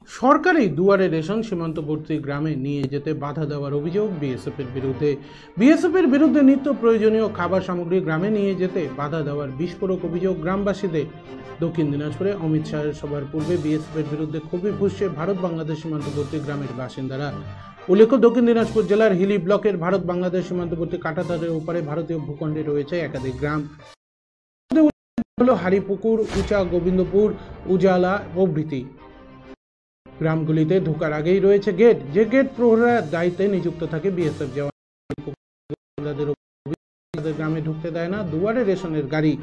সরকারি দুয়ারে রেশন সীমান্তবর্তী গ্রামে নিয়ে যেতে বাধা দেওয়ার অভিযোগ বিএসএফের বিরুদ্ধে। বিএসএফের বিরুদ্ধে নিত্য প্রয়োজনীয় খাবার সামগ্রী গ্রামে নিয়ে যেতে বাধা দেওয়ার বিস্ফোরক অভিযোগ গ্রামবাসীদের। দক্ষিণ দিনাজপুরে অমিত শাহের সভার পূর্বে বিএসএফের বিরুদ্ধে ক্ষোভে ফুঁসছে ভারত বাংলাদেশ সীমান্তবর্তী গ্রামের বাসিন্দারা। উল্লেখ্য, দক্ষিণ দিনাজপুর জেলার হিলি ব্লকের ভারত বাংলাদেশ সীমান্তবর্তী কাঁটাতারের ওপারে ভারতীয় ভূখণ্ডে রয়েছে একাধিক গ্রাম, হলো হারিপুকুর, উঁচা গোবিন্দপুর, উজালা প্রভৃতি। গ্রামগুলিতে ঢোকার আগেই রয়েছে গেট, যে গেট প্রহরার দায়িত্বে নিযুক্ত থাকে বিএসএফ জওয়ান। গ্রামে ঢুকতে দেয় না দুয়ারে রেশনের গাড়ি।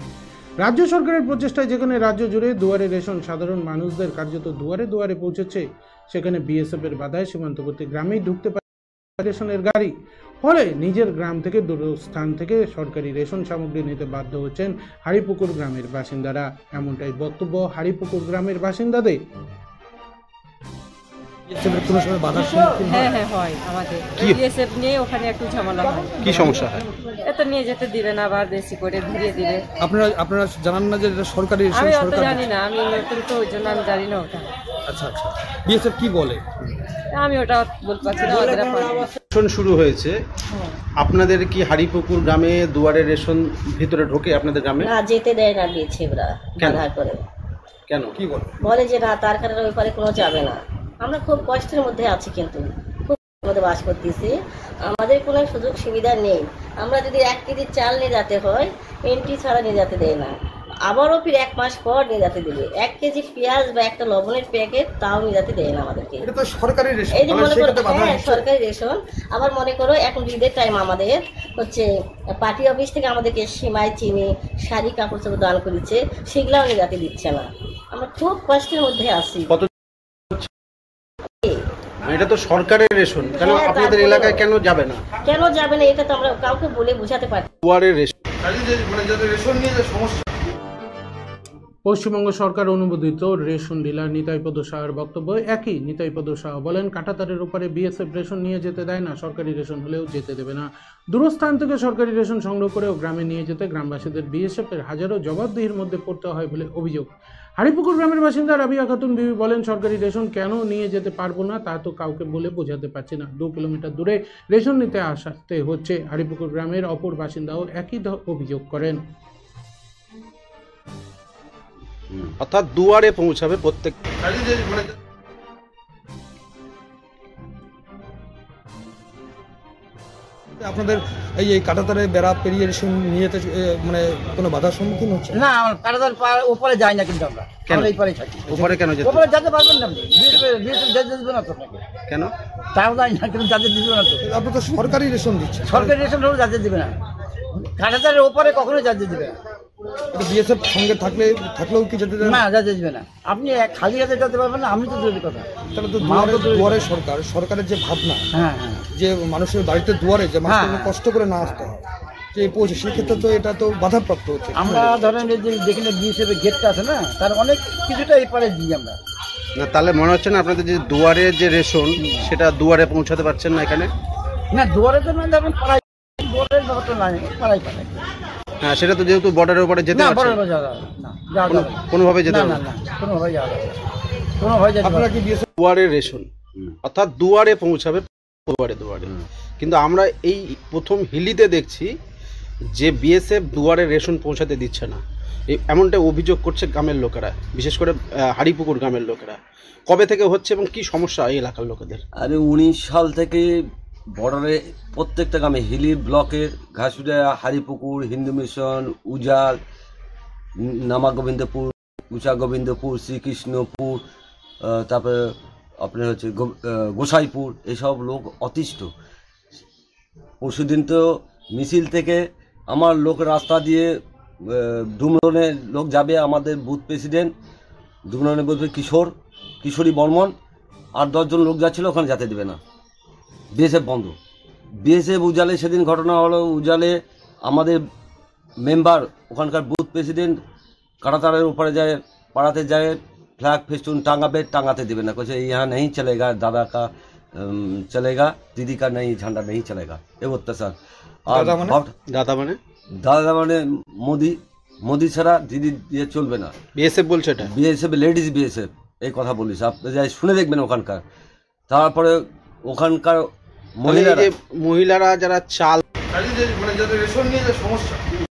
রাজ্য সরকারের প্রচেষ্টায় যেখানে রাজ্য জুড়ে দুয়ারে রেশন সাধারণ মানুষদের কার্যত দুয়ারে দুয়ারে পৌঁছেছে, সেখানে বিএসএফ এর বাধায় সীমান্তবর্তী গ্রামেই ঢুকতে পারে রেশনের গাড়ি। ফলে নিজের গ্রাম থেকে দূরস্থান থেকে সরকারি রেশন সামগ্রী নিতে বাধ্য হচ্ছেন হারিপুকুর গ্রামের বাসিন্দারা। এমনটাই বক্তব্য হারিপুকুর গ্রামের বাসিন্দাদের। কোনো সময় বাধার সম্মুখীন হয় আমাদের বিএসএফ নিয়ে ওখানে একটু ঝামেলা হয়। কি সমস্যা হয়? এত নিয়ে যেতে দিবে না, আবার বেশি করে ঘুরিয়ে দিবে। আপনারা জানান না যে এটা সরকারি রেশন? আমি অত জানি না, আমি নতুন তো ওই জন্য আমি জানি না ওটা। আচ্ছা, বিএসএফ কি বলে আমি ওটা বলতে পারছি না। রেশন শুরু হয়েছে আপনাদের কি হারিপুকুর গ্রামে দুয়ারে রেশন ভিতরে ঢোকে আপনাদের গ্রামে? না, যেতে দেয় না বিএসএফরা, বাধা করে। কেন? কি বলে যে না, তার কারণে ওই পারে কোনো যাবে না। আমরা খুব কষ্টের মধ্যে আছি, কিন্তু খুব মধ্যে বাস করতেছি, আমাদের কোনো সুযোগ সুবিধা নেই। আমরা যদি 1 কেজি চাল নিয়ে যেতে হয়, এন্ট্রি ছাড়া নিয়ে যেতে দেয় না। আবারও ফির 1 মাস পর নিয়ে যেতে দেবে। 1 কেজি পেঁয়াজ বা একটা লবণের প্যাকেট তাও নিয়ে যেতে দেয় না আমাদেরকে। এটা তো সরকারি রেশন। এই যে মনে করো, হ্যাঁ সরকারি রেশন। আবার মনে করো এখন ঈদের টাইম আমাদের হচ্ছে পার্টি অফিস থেকে আমাদেরকে সিমাই, চিনি, শাড়ি, কাপড় চোপড় দান করেছে, সেগুলাও নিয়ে যেতে দিচ্ছে না। আমরা খুব কষ্টের মধ্যে আছি। এটা তো সরকারের রেশন, কেন আপনাদের এলাকায় কেন যাবে না? কেন যাবে না এটা তো আমরা কাউকে বলে বোঝাতে পারি। দুয়ারের রেশন পশ্চিমবঙ্গ সরকার অনুমোদিত রেশন ডিলার নিতাইপদ সাহার বক্তব্য একই। নিতাইপদ সাহা বলেন, কাঁটাতারের উপরে বিএসএফ রেশন নিয়ে যেতে দেয় না, সরকারি রেশন হলেও যেতে দেবে না। দূরস্থান থেকে সরকারি রেশন সংগ্রহ করেও গ্রামে নিয়ে যেতে গ্রামবাসীদের বিএসএফ এর হাজারো জবাবদিহির মধ্যে পড়তে হয় বলে অভিযোগ। হারিপুকুর গ্রামের বাসিন্দা রাবিয়া খাতুন বিবি বলেন, সরকারি রেশন কেন নিয়ে যেতে পারবো না তা তো কাউকে বলে বোঝাতে পারছি না। 2 কিলোমিটার দূরে রেশন নিতে আসতে হচ্ছে। হারিপুকুর গ্রামের অপর বাসিন্দাও একই অভিযোগ করেন। অর্থাৎ দুয়ারে পৌঁছাবে প্রত্যেক। আপনাদের এই কাঁটাতারে বেড়া পেরিয়ে রেশন নিয়ে যেতে মানে কোনো বাধার সম্মুখীন হচ্ছে না? কাঁটাতার ওপরে যাই না, কিন্তু আমরা এই পারে থাকি। ওপরে কেন যেতে? ওপরে যেতে পারবেন না, যেতে দিবে না তো আপনাকে। কেন? তাও যাই না, কিন্তু যেতে দিবে না তো। আপনি তো সরকারি রেশন দিচ্ছেন। সরকারি রেশন হলেও যেতে দিবে না, কাঁটাতারের ওপরে কখনো যেতে দিবে না। বিএসএফ সঙ্গে থাকলেও কি যেতে দেবে না? যেতে দিবে না। আপনি খালি হাতে যেতে পারবেন না, আমি তো দূরের কথা। তাহলে তো দুয়ারে সরকারের যে ভাবনা, হ্যাঁ, যে মানুষের বাড়িতে দুয়ারে যে মানুষকে কষ্ট করে না আসতে হয়, যে পৌঁছে, সেক্ষেত্রে তো এটা তো বাধাপ্রাপ্ত হচ্ছে। আমরা ধরেন যে যেখানে বিএসএফ গেটটা আছে না, তার অনেক কিছুটা এই পারে দিই আমরা। না, তাহলে মনে হচ্ছে না আপনাদের যে দুয়ারে যে রেশন সেটা দুয়ারে পৌঁছাতে পারছেন না এখানে? না, দুয়ারে তো না, ধরেন পাড়ায় দুয়ারের ব্যাপারটা নাই, পাড়ায়। হ্যাঁ, সেটা তো যেহেতু বর্ডারের উপরে যেতে পারছে না, কোনোভাবে যেতে পারবে না, কোনোভাবে যাওয়া যাবে না, কোনোভাবে যেতে আপনারা কি বিএসএফ দুয়ারে রেশন, অর্থাৎ দুয়ারে পৌঁছাবে, দুয়ারে। কিন্তু আমরা এই প্রথম হিলিতে দেখছি যে বিএসএফ দুয়ারে রেশন পৌঁছাতে দিচ্ছে না, এমনটা অভিযোগ করছে গ্রামের লোকেরা, বিশেষ করে হারিপুকুর গ্রামের লোকেরা। কবে থেকে হচ্ছে এবং কি সমস্যা এই এলাকার লোকেদের? আরে 19 সাল থেকে বর্ডারে প্রত্যেকটা গ্রামে, হিলি ব্লকের ঘাসুরিয়া, হারিপুকুর, হিন্দু মিশন, উজাল, নামা গোবিন্দপুর, উঁচা গোবিন্দপুর, শ্রীকৃষ্ণপুর, তারপরে আপনার হচ্ছে গোসাইপুর, এইসব লোক অতিষ্ঠ। পরশুদিন তো মিছিল থেকে আমার লোক রাস্তা দিয়ে ডুমরনের লোক যাবে, আমাদের বুথ প্রেসিডেন্ট ডুমরনের বলবে কিশোরী বর্মন, 8-10 জন লোক যাচ্ছিল, ওখানে যেতে দেবে না, বিএসএফ বন্ধ। বিএসএফ উজালে সেদিন ঘটনা হলো, উজালে আমাদের মেম্বার, ওখানকার বুথ প্রেসিডেন্ট কাঁটাতারের উপরে যায়, পাড়াতে যায়, फ्लैग फेस्टून टांगाते देवे ना, कुछ यहाँ नहीं चलेगा, दादा का चलेगा, दीदी का नहीं, झंडा नहीं चलेगा, ये अत्याचार। दादा माने मोदी छाड़ा दीदी ये चलबे ना। बीएसएफ बोलছে এটা? बीएसएफ लेडिज बीएसएफ এই কথা বলিস, আপনি যাই শুনে দেখবেন ওখানকার। তারপরে ওখানকার মানে এই যে মহিলারা মহিলারা যারা চাল মানে যাদের রেশন নিয়ে যে সমস্যা